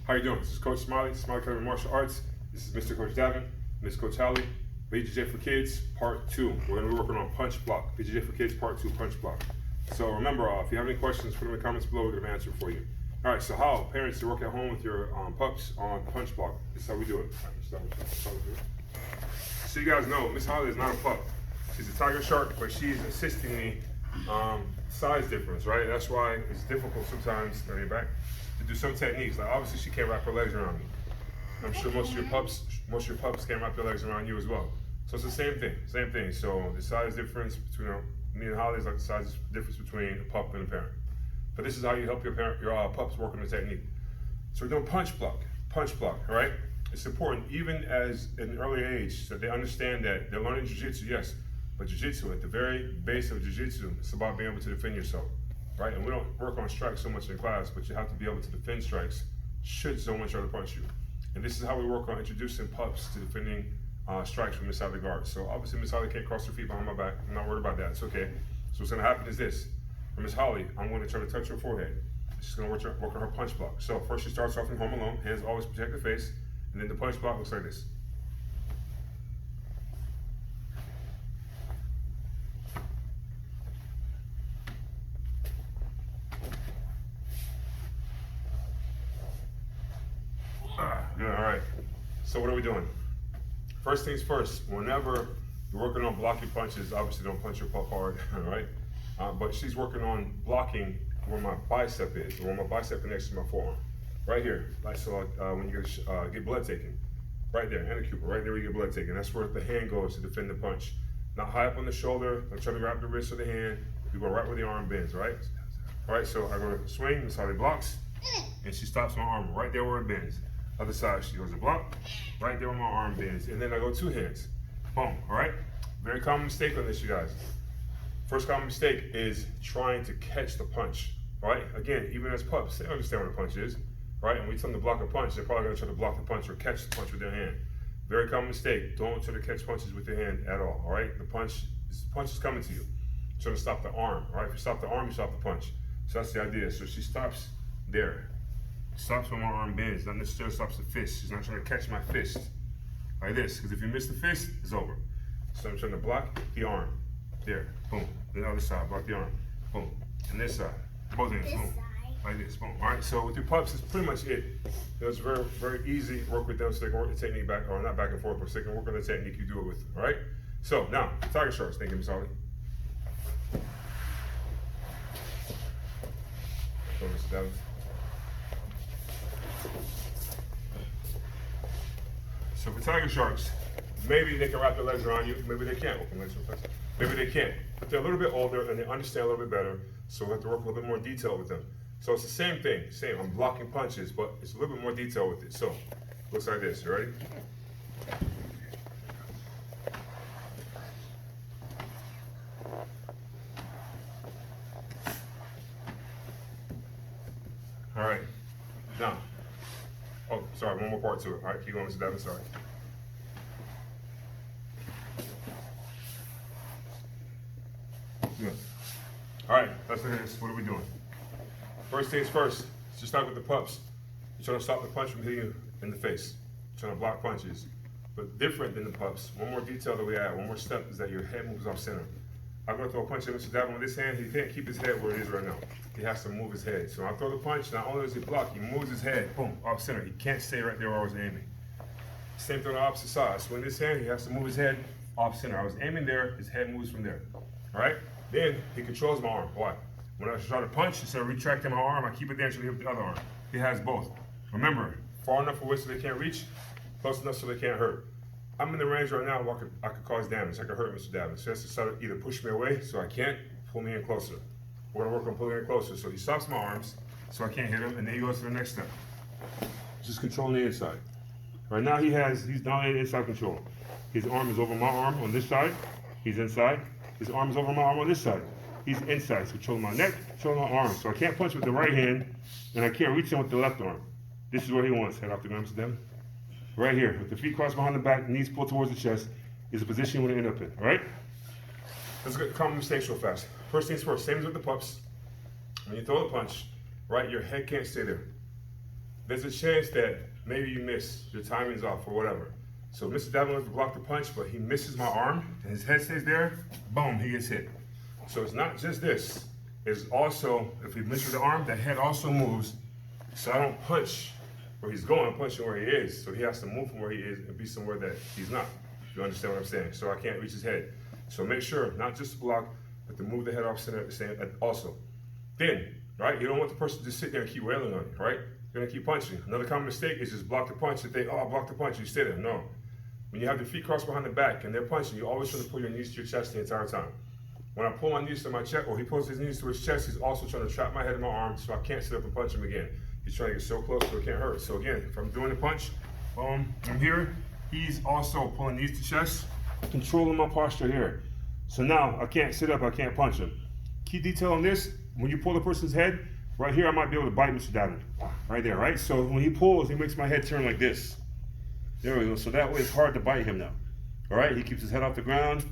How you doing? This is Coach Smiley, Smiley Academy Martial Arts. This is Mr. Coach Davin, Miss Coach Hallie. BJJ4Kids Part 2. We're going to be working on punch block. BJJ4Kids Part 2 punch block. So remember, if you have any questions, put them in the comments below. We're going to answer for you. All right, so how parents to work at home with your pups on punch block. This is how we do it. So you guys know, Miss Holly is not a pup. She's a tiger shark, but she's assisting me size difference, right? That's why it's difficult sometimes, to do some techniques. Like obviously she can't wrap her legs around me. I'm sure most of your pups can't wrap their legs around you as well. So it's the same thing. So the size difference between me and Holly is like the size difference between a pup and a parent. But this is how you help your pups work on the technique. So we're doing punch block, all right? It's important, even as at an early age, that they understand that they're learning jiu-jitsu, yes, but jiu-jitsu, at the very base of jiu-jitsu, it's about being able to defend yourself, right? And we don't work on strikes so much in class, but you have to be able to defend strikes should someone try to punch you. And this is how we work on introducing pups to defending strikes from inside the guard. So obviously Miss Holly can't cross her feet behind my back. I'm not worried about that, it's okay. So what's gonna happen is this. For Miss Holly, I'm gonna try to touch her forehead. She's gonna work on her punch block. So first she starts off in home alone, hands always protect the face, and then the punch block looks like this. Good, all right. So what are we doing? First things first, whenever you're working on blocking punches, obviously don't punch your pup hard, all right? But she's working on blocking where my bicep is, where my bicep connects to my forearm. Right here, so when you get blood taken, right there, antecupa, right there where you get blood taken. That's where the hand goes to defend the punch. Not high up on the shoulder, I'm trying to wrap the wrist of the hand, you go right where the arm bends, right? All right, so I go to swing, Miss Holly blocks, and she stops my arm right there where it bends. Other side, she goes to block, right there where my arm bends. And then I go two hands, boom, all right? Very common mistake on this, you guys. First common mistake is trying to catch the punch, all right? Again, even as pups, they understand what a punch is, right? And we tell them to block a punch, they're probably gonna try to block the punch or catch the punch with their hand. Very common mistake, don't try to catch punches with your hand at all, all right? The punch is coming to you. You're trying to stop the arm, all right? If you stop the arm, you stop the punch. So that's the idea. So she stops there. Stops when my arm bends, not necessarily stops the fist. She's not trying to catch my fist like this, because if you miss the fist, it's over. So I'm trying to block the arm. There, boom. The other side, block the arm, boom. And this side, both hands, boom. Like this, boom. All right, so with your pups, it's pretty much it. It's very, very easy to work with them so they can work the technique back, or not back and forth, but so they can work on the technique you do it with, all right? So now, tiger sharks, thank you, Miss Holly. Go, Mr. Dallas. So for tiger sharks, maybe they can wrap their legs around you, maybe they can't. Open legs real fast. Maybe they can't, but they're a little bit older and they understand a little bit better, so we'll have to work a little bit more detail with them. So it's the same thing, I'm blocking punches, but it's a little bit more detail with it. So, looks like this, you ready? All right, now, oh, sorry, one more part to it. All right, keep going, Mr. Davin, sorry. Good. All right, let's look at this. What are we doing? First things first, just like with the pups. You're trying to stop the punch from hitting you in the face. You're trying to block punches. But different than the pups, one more detail that we add, one more step is that your head moves off center. I'm going to throw a punch at Mr. Davin with this hand. He can't keep his head where it is right now. He has to move his head. So when I throw the punch, not only does he block, he moves his head, boom, off center. He can't stay right there where I was aiming. Same thing on the opposite side. So in this hand, he has to move his head off center. I was aiming there, his head moves from there. All right? Then he controls my arm. Why? When I try to punch, instead of retracting my arm, I keep it there until he hits the other arm. He has both. Remember, far enough away so they can't reach, close enough so they can't hurt. I'm in the range right now where I could cause damage. I could hurt Mr. Davin. So he has to sort of either push me away so I can't, pull me in closer. We're gonna work on pulling in closer. So he stops my arms so I can't hit him, and then he goes to the next step. Just controlling the inside. Right now he's dominating inside control. His arm is over my arm on this side. He's inside. His arm is over my arm on this side. He's inside, so controlling my neck, controlling my arm. So I can't punch with the right hand, and I can't reach him with the left arm. This is where he wants. Head off the ground, Mr. Davin. Right here, with the feet crossed behind the back, knees pulled towards the chest, is the position you want to end up in, all right? Let's get common mistakes real fast. First things first, same as with the pups. When you throw the punch, right, your head can't stay there. there's a chance that maybe you miss, your timing's off or whatever. So Mr. Davin wants to block the punch, but he misses my arm and his head stays there, boom, he gets hit. So it's not just this, it's also, if he misses the arm, the head also moves. So I don't punch where he's going, I'm punching where he is. So he has to move from where he is and be somewhere that he's not. You understand what I'm saying? So I can't reach his head. So make sure, not just to block, but to move the head off center at the same also. Then, right, you don't want the person to just sit there and keep wailing on you, right? You're gonna keep punching. Another common mistake is just block the punch and think, oh, I blocked the punch, you stay there. No. When you have your feet crossed behind the back and they're punching, you always try to pull your knees to your chest the entire time. When I pull my knees to my chest, or he pulls his knees to his chest, he's also trying to trap my head in my arm so I can't sit up and punch him again. He's trying to get so close so it can't hurt. So again, if I'm doing the punch, boom, I'm here, he's also pulling knees to chest, controlling my posture here. So now I can't sit up, I can't punch him. Key detail on this, when you pull the person's head, right here I might be able to bite Mr. Davin. Right there, right? So when he pulls, he makes my head turn like this. There we go. So that way it's hard to bite him now. All right, he keeps his head off the ground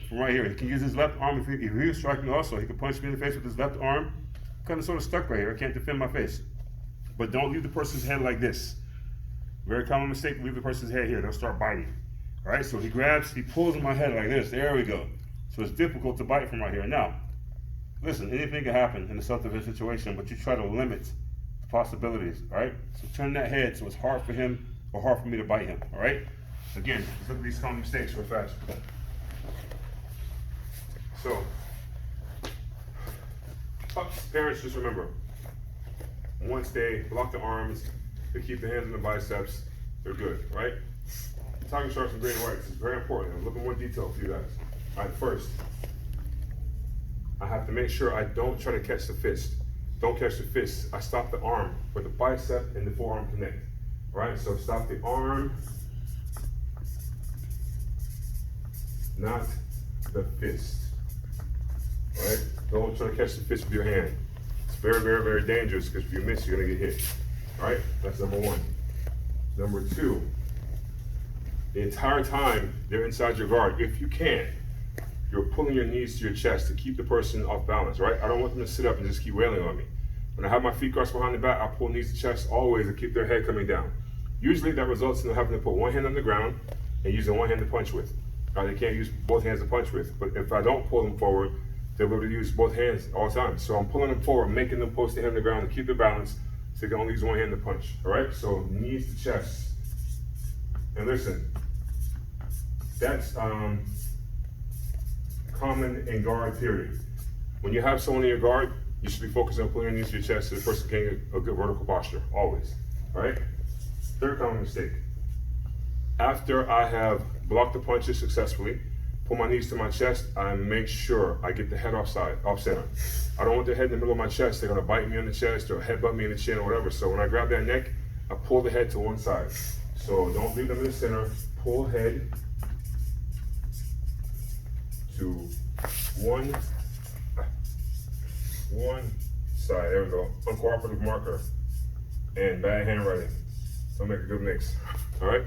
from right here. He can use his left arm if he was striking me also. He can punch me in the face with his left arm. I'm kind of sort of stuck right here. I can't defend my face. But don't leave the person's head like this. Very common mistake, leave the person's head here. They'll start biting. All right, so he grabs, he pulls in my head like this. There we go. So it's difficult to bite from right here. Now, listen, anything can happen in a self-defense situation, but you try to limit the possibilities, all right? So turn that head so it's hard for him or hard for me to bite him, all right? Again, let's look at these common mistakes real fast. So, parents, just remember, once they block the arms, they keep the hands on the biceps, they're good, right? Talking sharps and great whites is very important. I'm looking more detail for you guys. All right, first, I have to make sure I don't try to catch the fist. Don't catch the fist. I stop the arm where the bicep and the forearm connect. All right, so stop the arm, not the fist. All right, don't try to catch the fist with your hand. It's very, very, very dangerous because if you miss, you're gonna get hit. All right, that's number one. Number two, the entire time they're inside your guard, if you can, you're pulling your knees to your chest to keep the person off balance, right? I don't want them to sit up and just keep wailing on me. When I have my feet crossed behind the back, I pull knees to chest always to keep their head coming down. Usually that results in them having to put one hand on the ground and using one hand to punch with. They can't use both hands to punch with, but if I don't pull them forward, they'll be able to use both hands all the time. So I'm pulling them forward, making them post their hand on the ground to keep their balance so they can only use one hand to punch, all right? So knees to chest. And listen, that's common in guard, period. When you have someone in your guard, you should be focused on pulling your knees to your chest so the person can get a good vertical posture, always, all right? Third common mistake. After I have blocked the punches successfully, pull my knees to my chest, I make sure I get the head off center. I don't want the head in the middle of my chest. They're gonna bite me on the chest or headbutt me in the chin or whatever. So when I grab that neck, I pull the head to one side. So don't leave them in the center. Pull head to one side. There we go. Uncooperative marker and bad handwriting. Don't make a good mix. All right.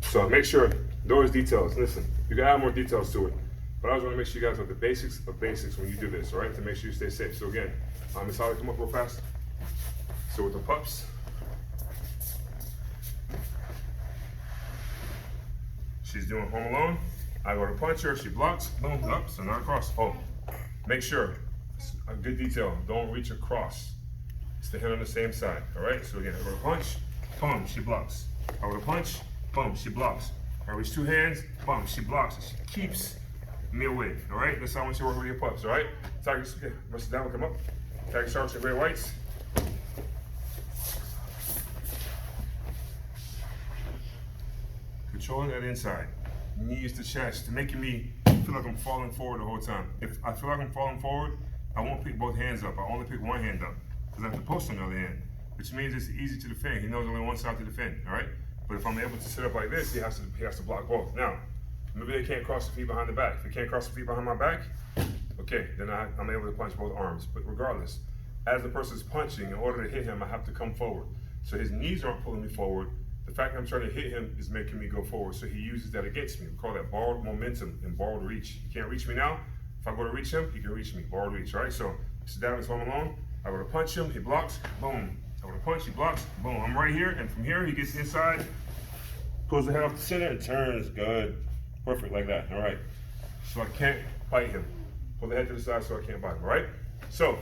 So make sure those details. Listen, you can add more details to it, but I just want to make sure you guys have the basics of basics when you do this. All right, to make sure you stay safe. So again, Miss Holly, come up real fast. So with the pups, she's doing home alone. I go to punch her, she blocks, boom, up, so not across. Oh, make sure, a good detail, don't reach across. It's the hand on the same side, all right? So again, I go to punch, boom, she blocks. I go to punch, boom, she blocks. I reach two hands, boom, she blocks. She keeps me away, all right? That's how I want you to work with your pups, all right? Tigers, okay, Mr. Down, come up. Tiger sharks and gray whites. Controlling that inside. Knees to chest, making me feel like I'm falling forward the whole time. If I feel like I'm falling forward, I won't pick both hands up. I only pick one hand up because I have to post on the other hand, which means it's easy to defend. He knows only one side to defend, all right? But if I'm able to sit up like this, he has to block both. Now, maybe they can't cross the feet behind the back. If they can't cross the feet behind my back, okay, then I'm able to punch both arms. But regardless, as the person's punching, in order to hit him, I have to come forward. So his knees aren't pulling me forward. The fact that I'm trying to hit him is making me go forward. So he uses that against me. We call that borrowed momentum and borrowed reach. He can't reach me now. If I go to reach him, he can reach me. Borrowed reach, all right? So Mr. Davin's home alone. I go to punch him, he blocks, boom. So when I punch, he blocks, boom, I'm right here, and from here he gets inside, pulls the head off the center and turns, good. Perfect, like that, all right. So I can't bite him. Pull the head to the side so I can't bite him, all right? So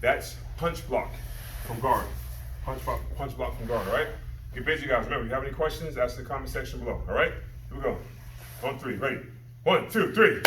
that's punch block from guard. Punch block from guard, all right? Get busy, guys. Remember, if you have any questions, ask in the comment section below, all right? Here we go. On 3, ready? 1, 2, 3.